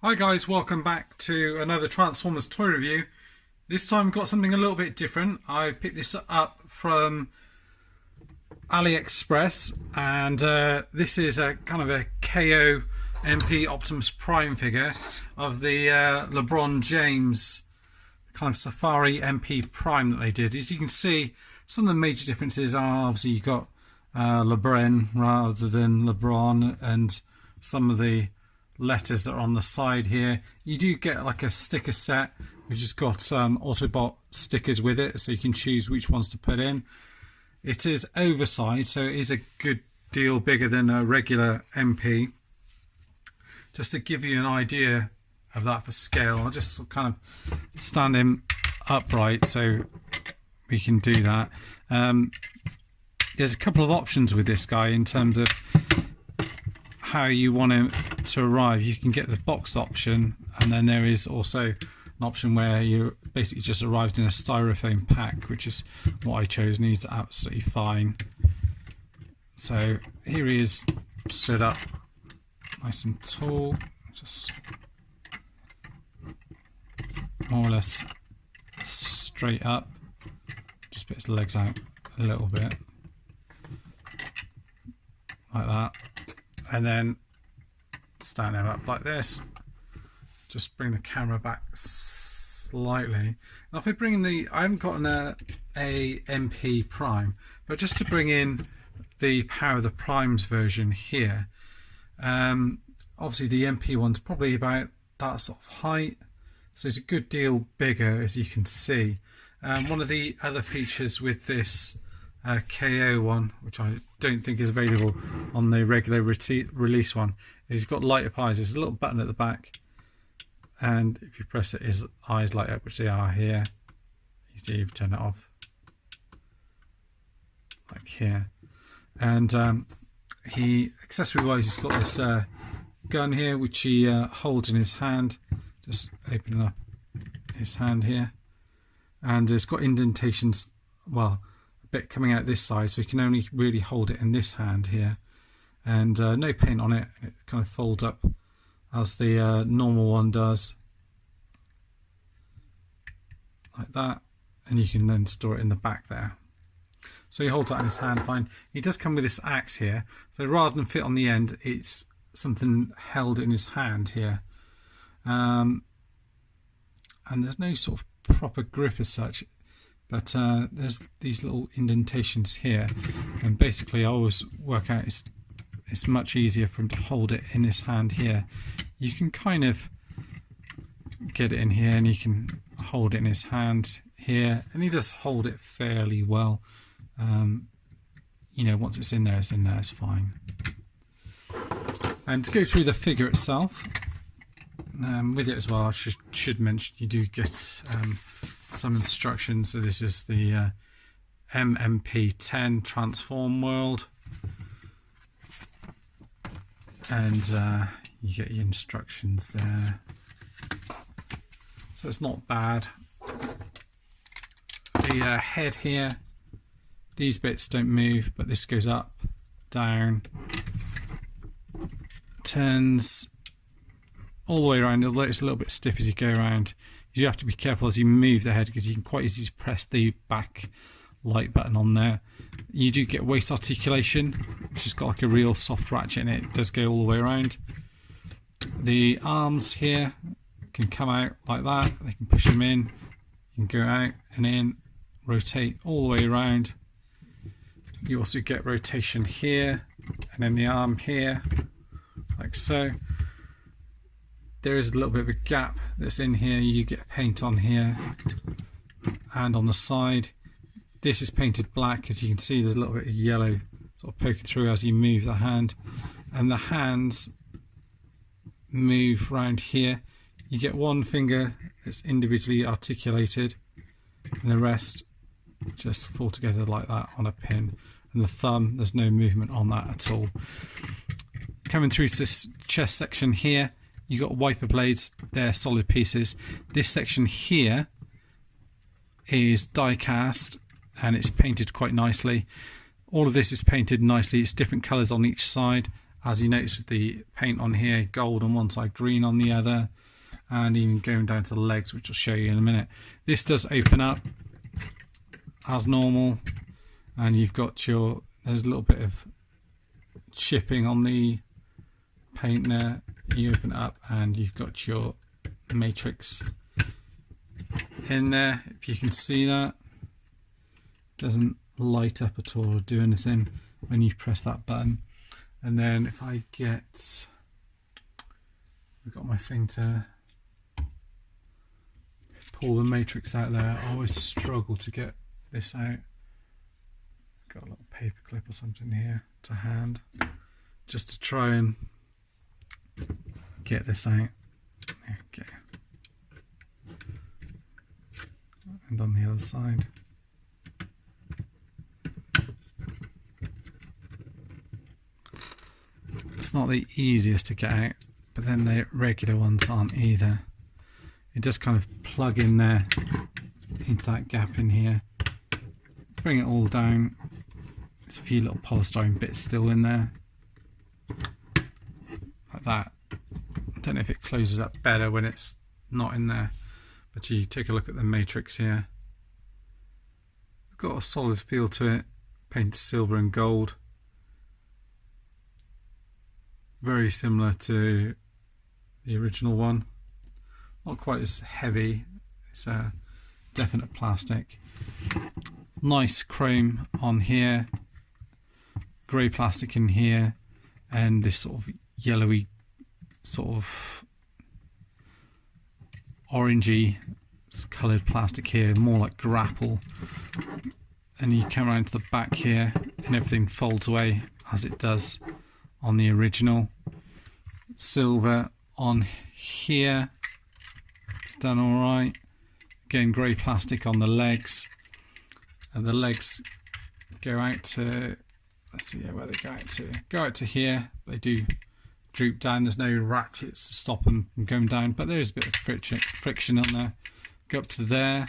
Hi guys, welcome back to another Transformers toy review. This time I've got something a little bit different. I picked this up from AliExpress, and this is a kind of a KO MP Optimus Prime figure of the Lebron James kind of Safari MP Prime that they did. As you can see, some of the major differences are obviously you've got Lebron rather than Lebron, and some of the letters that are on the side here. You do get like a sticker set which has got some Autobot stickers with it, so you can choose which ones to put in. It is oversized, so it is a good deal bigger than a regular MP. Just to give you an idea of that for scale, I'll just kind of stand him upright so we can do that. There's a couple of options with this guy in terms of how you want him to arrive. You can get the box option, and then there is also an option where you basically just arrived in a styrofoam pack, which is what I chose, and he's absolutely fine. So here he is, stood up nice and tall, just more or less straight up. Just put his legs out a little bit like that, and then stand him up like this. Just bring the camera back slightly. Now if we bring in the, I haven't gotten a MP Prime, but just to bring in the Power of the Primes version here. Obviously the MP one's probably about that sort of height, so it's a good deal bigger, as you can see. One of the other features with this KO one, which I don't think is available on the regular release one, is he's got light up eyes. There's a little button at the back, and if you press it, his eyes light up, which they are here. You see, you've turned it off, like here. And he, accessory wise, he's got this gun here, which he holds in his hand. Just opening up his hand here, and it's got indentations, well, bit coming out this side, so you can only really hold it in this hand here, and no paint on it. It kind of folds up as the normal one does, like that, and you can then store it in the back there. So he holds that in his hand fine. He does come with this axe here, so rather than fit on the end, it's something held in his hand here, and there's no sort of proper grip as such. But there's these little indentations here, and basically I always work out it's much easier for him to hold it in his hand here. You can kind of get it in here, and he can hold it in his hand here, and he does hold it fairly well. You know, once it's in there, it's fine. And to go through the figure itself, with it as well, I should mention you do get some instructions. So this is the MMP 10 Transform World, and you get your instructions there. So it's not bad. The head here, these bits don't move, but this goes up, down, turns all the way around, although it's a little bit stiff as you go around. You have to be careful as you move the head, because you can quite easily press the back light button on there. You do get waist articulation, which has got like a real soft ratchet in it. It does go all the way around. The arms here can come out like that. They can push them in. You can go out and in, rotate all the way around. You also get rotation here, and then the arm here, like so. There is a little bit of a gap that's in here. You get paint on here and on the side. This is painted black. As you can see, there's a little bit of yellow sort of poking through as you move the hand, and the hands move round here. You get one finger that's individually articulated, and the rest just fall together like that on a pin. And the thumb, there's no movement on that at all. Coming through to this chest section here, you got wiper blades. They're solid pieces. This section here is die-cast, and it's painted quite nicely. All of this is painted nicely. It's different colours on each side, as you notice with the paint on here, gold on one side, green on the other, and even going down to the legs, which I'll show you in a minute. This does open up as normal, and you've got there's a little bit of chipping on the paint there. You open it up and you've got your matrix in there. If you can see that, it doesn't light up at all or do anything when you press that button. And then if I've got my thing to pull the matrix out there, I always struggle to get this out. Got a little paper clip or something here to hand, just to try and get this out. Okay. And on the other side. It's not the easiest to get out, but then the regular ones aren't either. It just kind of plug in there into that gap in here. Bring it all down. There's a few little polystyrene bits still in there. Like that. I don't know if it closes up better when it's not in there, but you take a look at the matrix here. It's got a solid feel to it, painted silver and gold. Very similar to the original one. Not quite as heavy, it's a definite plastic. Nice chrome on here, grey plastic in here, and this sort of yellowy, sort of orangey coloured plastic here, more like grapple. And you come around to the back here and everything folds away as it does on the original. Silver on here, it's done alright. Again, grey plastic on the legs, and the legs go out to, let's see where they go out to. Go out to here. They do droop down. There's no ratchets to stop them from going down, but there is a bit of friction on there. Go up to there,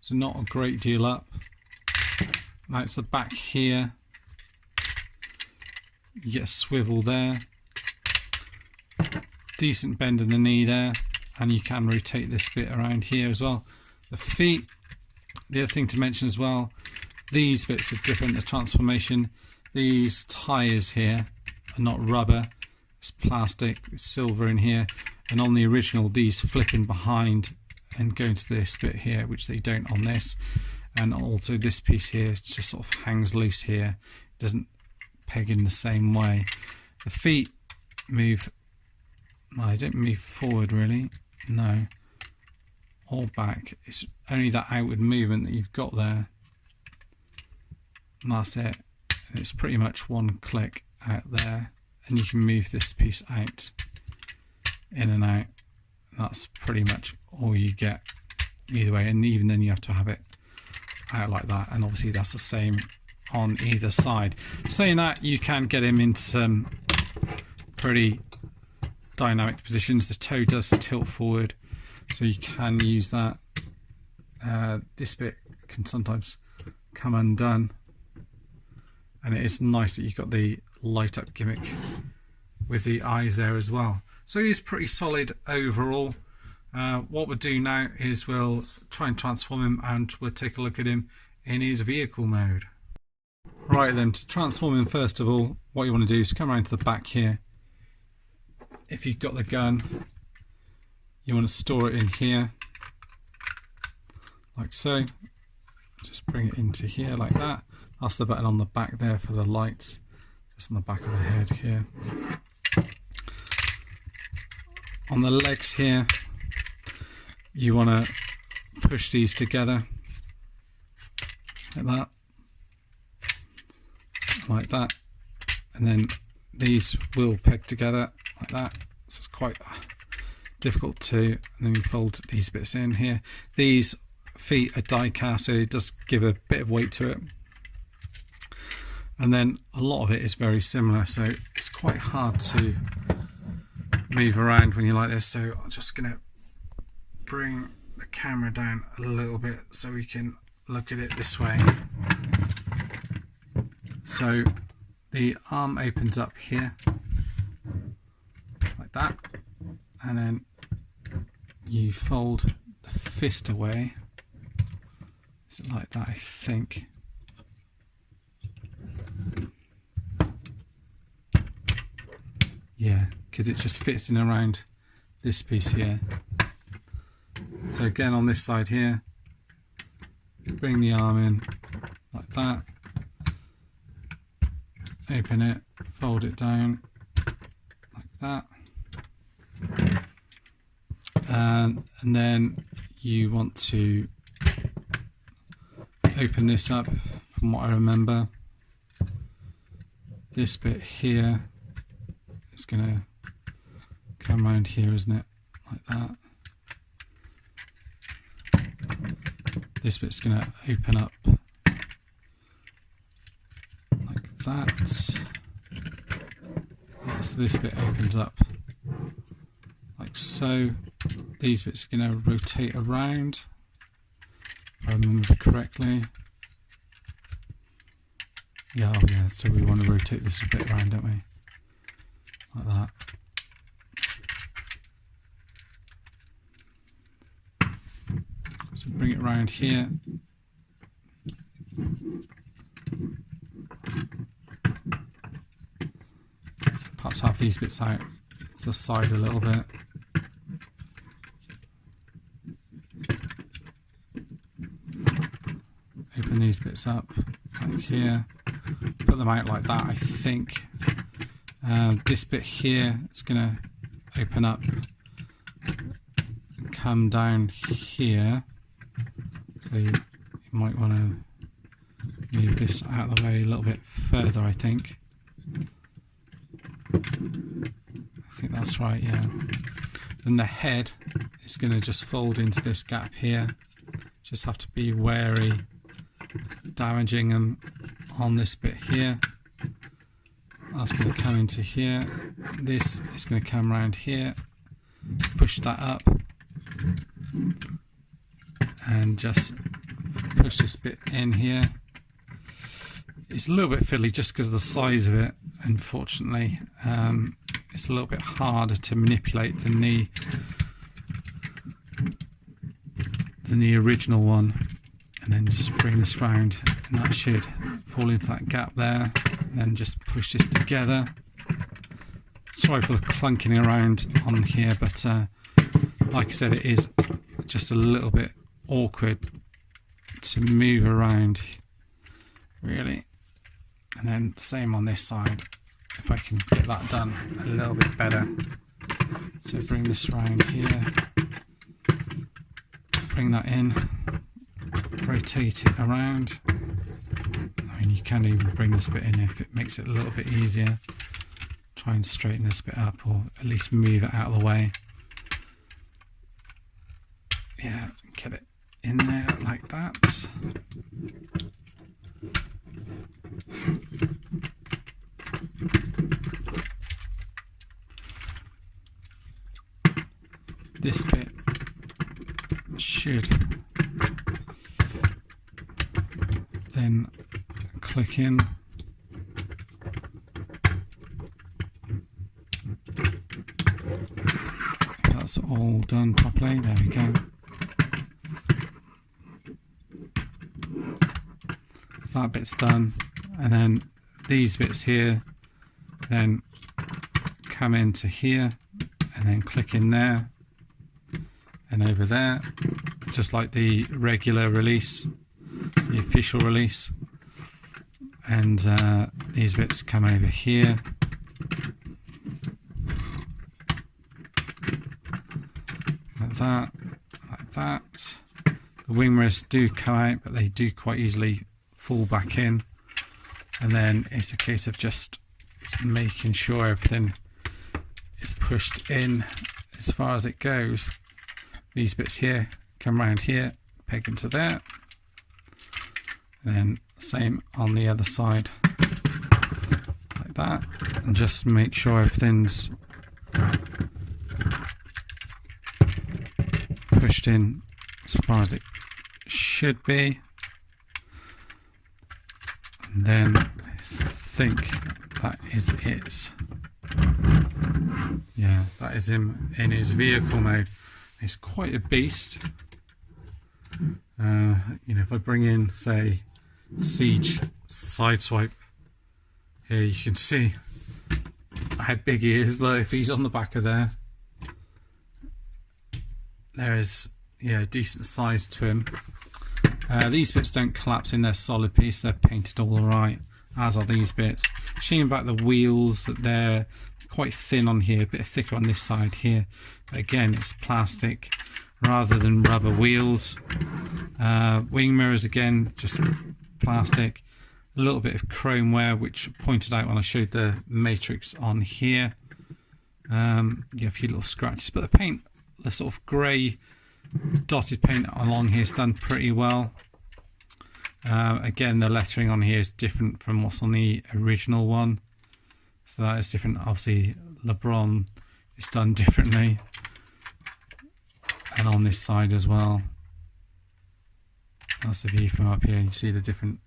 so not a great deal up. Now it's the back here. You get a swivel there. Decent bend in the knee there, and you can rotate this bit around here as well. The feet, the other thing to mention as well, these bits are different, the transformation. These tyres here are not rubber, it's plastic, it's silver in here, and on the original these flip in behind and go into this bit here, which they don't on this. And also this piece here just sort of hangs loose here, it doesn't peg in the same way. The feet move, no, they don't move forward really, no, or back. It's only that outward movement that you've got there, and that's it. And it's pretty much one click out there, and you can move this piece out, in and out, and that's pretty much all you get either way. And even then you have to have it out like that, and obviously that's the same on either side. Saying that, you can get him into some pretty dynamic positions. The toe does tilt forward, so you can use that. This bit can sometimes come undone, and it is nice that you've got the light up gimmick with the eyes there as well. So he's pretty solid overall. What we'll do now is we'll try and transform him, and we'll take a look at him in his vehicle mode. Right then, to transform him, first of all, what you want to do is come around to the back here. If you've got the gun, you want to store it in here, like so. Just bring it into here like that. That's the button on the back there for the lights, just on the back of the head here. On the legs here, you want to push these together like that, and then these will peg together like that. So it's quite difficult to, and then you fold these bits in here. These feet are die-cast, so it does give a bit of weight to it, and then a lot of it is very similar, so it's quite hard to move around when you like this. So I'm just going to bring the camera down a little bit so we can look at it this way. So the arm opens up here, like that, and then you fold the fist away. Is it like that? I think. Yeah, because it just fits in around this piece here. So again, on this side here, bring the arm in like that, open it, fold it down like that, and then you want to open this up. From what I remember, this bit here is going to come around here, isn't it? Like that. This bit's going to open up like that. Yeah, so this bit opens up like so. These bits are going to rotate around, if I remember correctly. Yeah, oh yeah, so we want to rotate this a bit around, don't we? Like that. So bring it around here. Perhaps have these bits out to the side a little bit. Open these bits up like here. Put them out like that, I think. This bit here is going to open up and come down here. So you might want to move this out of the way a little bit further, I think. I think that's right, yeah. Then the head is going to just fold into this gap here. Just have to be wary damaging them on this bit here. That's going to come into here. This is going to come around here. Push that up. And just push this bit in here. It's a little bit fiddly just because of the size of it, unfortunately. It's a little bit harder to manipulate than the original one. And then just bring this round, and that should fall into that gap there. And then just push this together. Sorry for the clunking around on here, but like I said, it is just a little bit awkward to move around, really. And then same on this side, if I can get that done a little bit better. So bring this around here, bring that in, rotate it around. I mean, you can even bring this bit in if it makes it a little bit easier. Try and straighten this bit up, or at least move it out of the way. Yeah, get it in there like that. This bit should then click in. That's all done properly. There we go. That bit's done, and then these bits here then come into here and then click in there and over there, just like the regular release, the official release. And these bits come over here, like that, like that. The wing mirrors do come out, but they do quite easily fall back in. And then it's a case of just making sure everything is pushed in as far as it goes. These bits here come around here, peg into there, and then same on the other side, like that. And just make sure everything's pushed in as far as it should be. And then I think that is it. Yeah, that is him in his vehicle mode. It's quite a beast. You know, if I bring in, say, Siege Sideswipe, here you can see how big he is. Look, if he's on the back of there, there is, yeah, a decent size to him. These bits don't collapse in their solid piece, they're painted all right, as are these bits. Shame about the wheels, that they're quite thin on here, a bit thicker on this side here. But again, it's plastic rather than rubber wheels. Wing mirrors, again, just plastic. A little bit of chrome wear, which pointed out when I showed the matrix on here. Yeah, a few little scratches, but the paint, the sort of grey dotted paint along here is done pretty well. Again, the lettering on here is different from what's on the original one, so that is different. Obviously, Lebron is done differently, and on this side as well. That's the view from up here. You see the different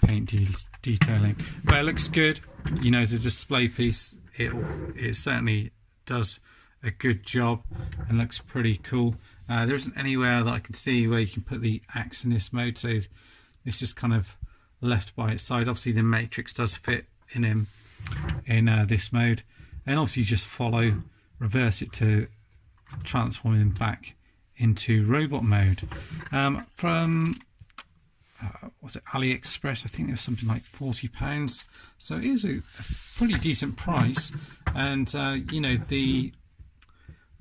paint detailing, but it looks good. You know, as a display piece, it certainly does a good job and looks pretty cool. There isn't anywhere that I can see where you can put the axe in this mode, so it's just kind of left by its side. Obviously the matrix does fit in him in this mode, and obviously you just reverse it to transform him back into robot mode. From was it AliExpress? I think it was something like £40, so it is a pretty decent price. And you know, the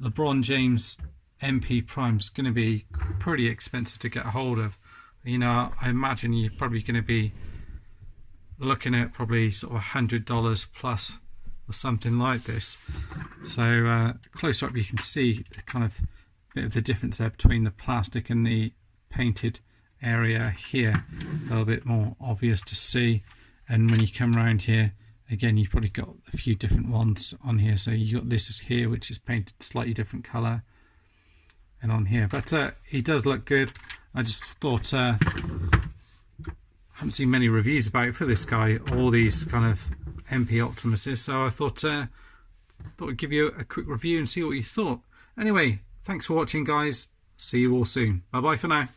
LeBron James MP Prime is going to be pretty expensive to get a hold of. You know, I imagine you're probably going to be looking at probably sort of $100 plus or something like this. So closer up you can see the kind of bit of the difference there between the plastic and the painted area here. A little bit more obvious to see. And when you come around here, again, you've probably got a few different ones on here. So you got this here, which is painted slightly different colour, and on here. But he does look good. I just thought, I haven't seen many reviews about it for this guy, all these kind of MP Optimuses. So I thought I'd give you a quick review and see what you thought. Anyway, thanks for watching, guys. See you all soon. Bye bye for now.